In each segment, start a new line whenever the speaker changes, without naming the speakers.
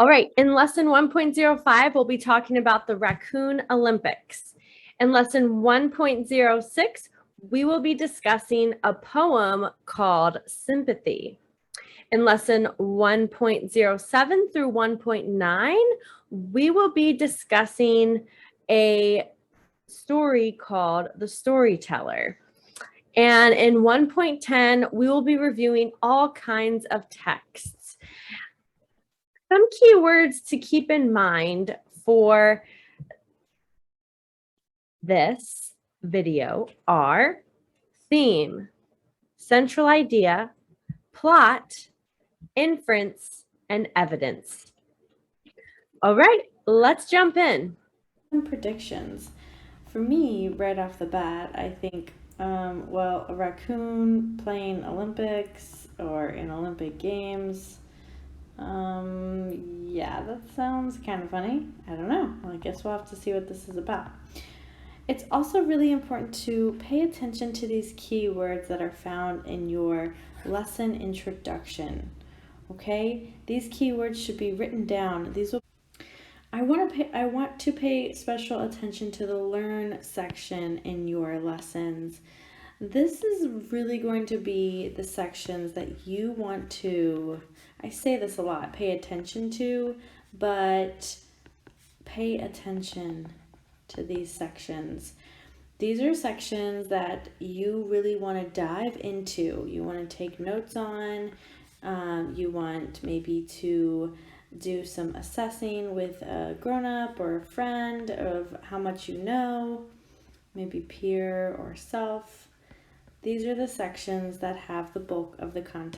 All right, in lesson 1.05, we'll be talking about the Raccoon Olympics. In lesson 1.06, we will be discussing a poem called Sympathy. In lesson 1.07 through 1.9, we will be discussing a story called The Storyteller. And in 1.10, we will be reviewing all kinds of texts. Some keywords to keep in mind for this video are theme, central idea, plot, inference, and evidence. All right, let's jump in.
Predictions. For me, right off the bat, I think, well, a raccoon playing Olympics or in Olympic Games. Yeah, that sounds kind of funny. I don't know. Well, I guess we'll have to see what this is about. It's also really important to pay attention to these keywords that are found in your lesson introduction. Okay? These keywords should be written down. I want to pay special attention to the learn section in your lessons. This is really going to be the sections that you want to, I say this a lot, pay attention to, but pay attention to these sections. These are sections that you really want to dive into. You want to take notes on. You want maybe to do some assessing with a grown-up or a friend of how much you know, maybe peer or self. These are the sections that have the bulk of the content.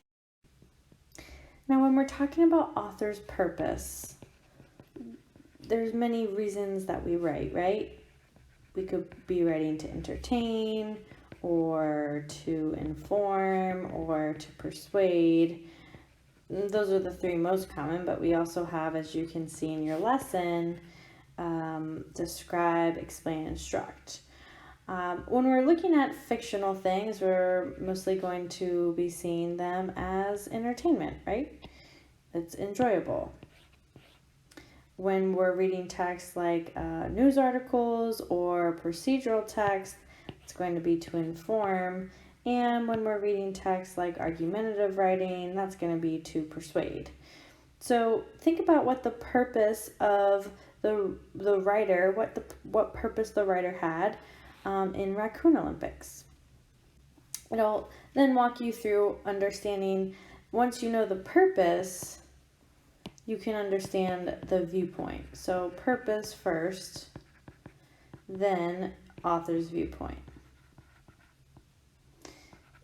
Now, when we're talking about author's purpose, there's many reasons that we write, right? We could be writing to entertain, or to inform, or to persuade. Those are the three most common, but we also have, as you can see in your lesson, describe, explain, instruct. When we're looking at fictional things, we're mostly going to be seeing them as entertainment, right? It's enjoyable. When we're reading text like news articles or procedural text, it's going to be to inform. And when we're reading text like argumentative writing, that's going to be to persuade. So think about what the purpose of the writer, what purpose the writer had in Raccoon Olympics. It'll then walk you through understanding. Once you know the purpose, you can understand the viewpoint. So purpose first, then author's viewpoint.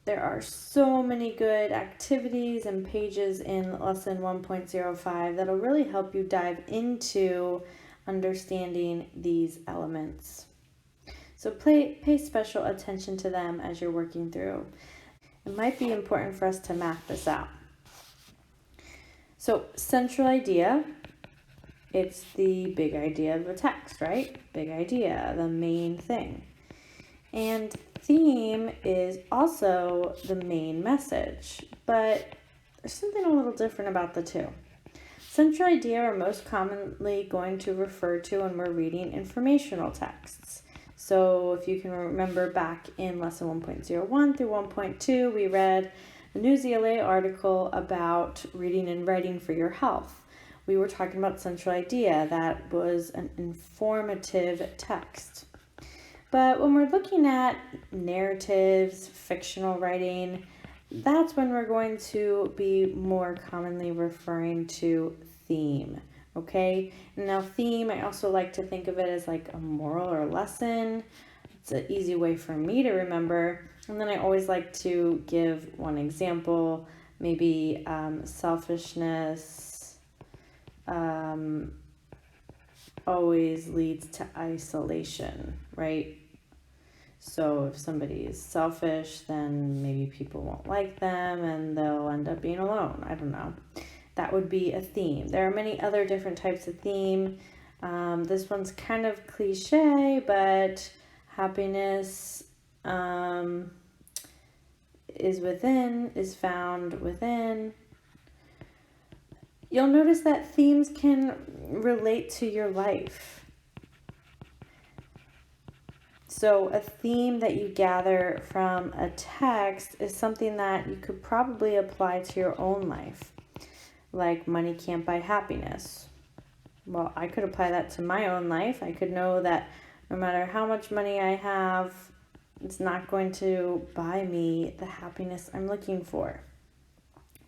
There are so many good activities and pages in lesson 1.05 that'll really help you dive into understanding these elements. So pay special attention to them as you're working through. It might be important for us to map this out. So central idea, it's the big idea of a text, right? Big idea, the main thing. And theme is also the main message, but there's something a little different about the two. Central idea are most commonly going to refer to when we're reading informational texts. So if you can remember back in lesson 1.01 through 1.2, we read the Newsela article about reading and writing for your health. We were talking about central idea. That was an informative text. But when we're looking at narratives, fictional writing, that's when we're going to be more commonly referring to theme, okay? Now theme, I also like to think of it as like a moral or lesson. It's an easy way for me to remember. And then I always like to give one example, maybe selfishness always leads to isolation, right? So if somebody is selfish, then maybe people won't like them and they'll end up being alone. I don't know. That would be a theme. There are many other different types of theme. This one's kind of cliche, but happiness is found within. You'll notice that themes can relate to your life. So a theme that you gather from a text is something that you could probably apply to your own life, like money can't buy happiness. Well, I could apply that to my own life. I could know that no matter how much money I have, it's not going to buy me the happiness I'm looking for.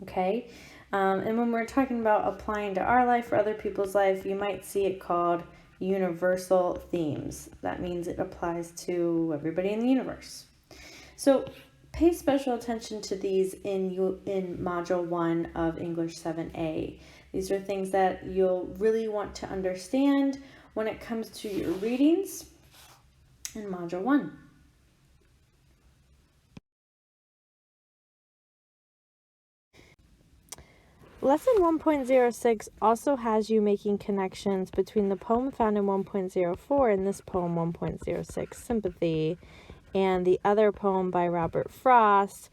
Okay? And when we're talking about applying to our life or other people's life, you might see it called universal themes. That means it applies to everybody in the universe. So pay special attention to these in Module 1 of English 7A. These are things that you'll really want to understand when it comes to your readings in Module 1.
Lesson 1.06 also has you making connections between the poem found in 1.04 and this poem 1.06, Sympathy, and the other poem by Robert Frost,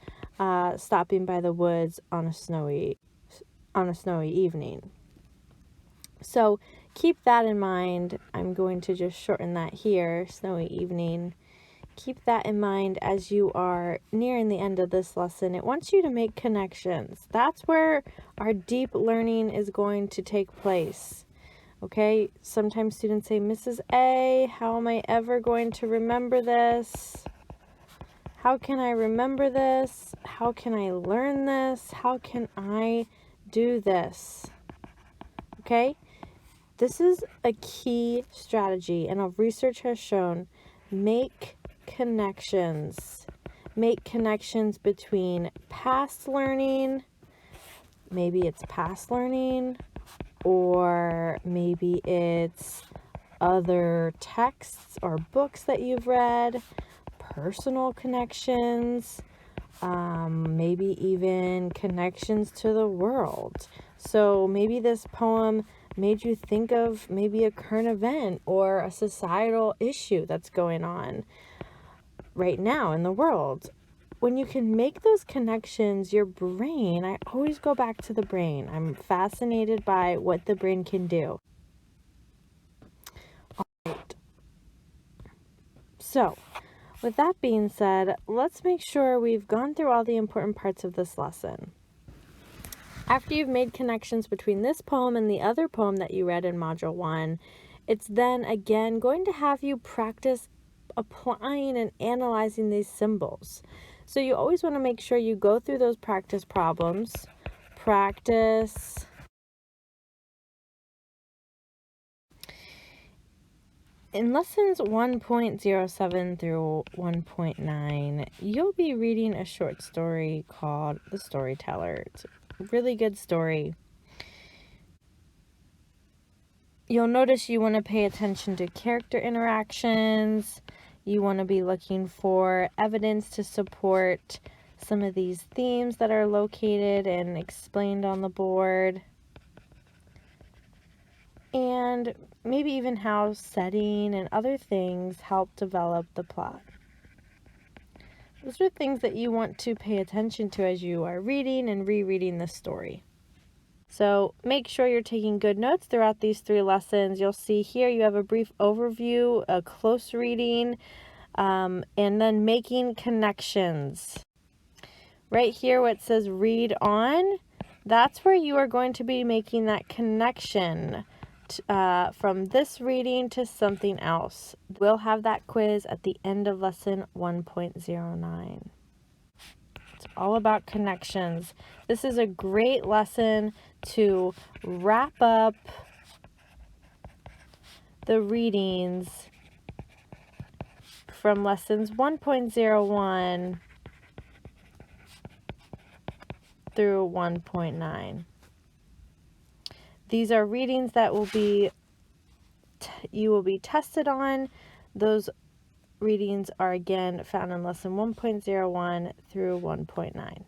Stopping by the Woods on a Snowy Evening. So keep that in mind. I'm going to just shorten that here, Snowy Evening. Keep that in mind as you are nearing the end of this lesson. It wants you to make connections. That's where our deep learning is going to take place. Okay, sometimes students say, Mrs. A, how am I ever going to remember this? How can I remember this? How can I learn this? How can I do this? Okay, this is a key strategy, and research has shown make connections. Make connections between past learning, maybe it's past learning, or maybe it's other texts or books that you've read, personal connections, maybe even connections to the world. So maybe this poem made you think of maybe a current event or a societal issue that's going on right now in the world. When you can make those connections, your brain, I always go back to the brain. I'm fascinated by what the brain can do. All right. So, with that being said, let's make sure we've gone through all the important parts of this lesson. After you've made connections between this poem and the other poem that you read in Module 1, it's then again going to have you practice applying and analyzing these symbols. So you always want to make sure you go through those practice problems. Practice. In lessons 1.07 through 1.9, you'll be reading a short story called The Storyteller. It's a really good story. You'll notice you want to pay attention to character interactions. You want to be looking for evidence to support some of these themes that are located and explained on the board. And maybe even how setting and other things help develop the plot. Those are things that you want to pay attention to as you are reading and rereading the story. So make sure you're taking good notes throughout these 3 lessons. You'll see here you have a brief overview, a close reading, and then making connections. Right here where it says read on, that's where you are going to be making that connection from this reading to something else. We'll have that quiz at the end of lesson 1.09. It's all about connections. This is a great lesson to wrap up the readings from lessons 1.01 through 1.9. These are readings that you will be tested on. Those readings are again found in lesson 1.01 through 1.9.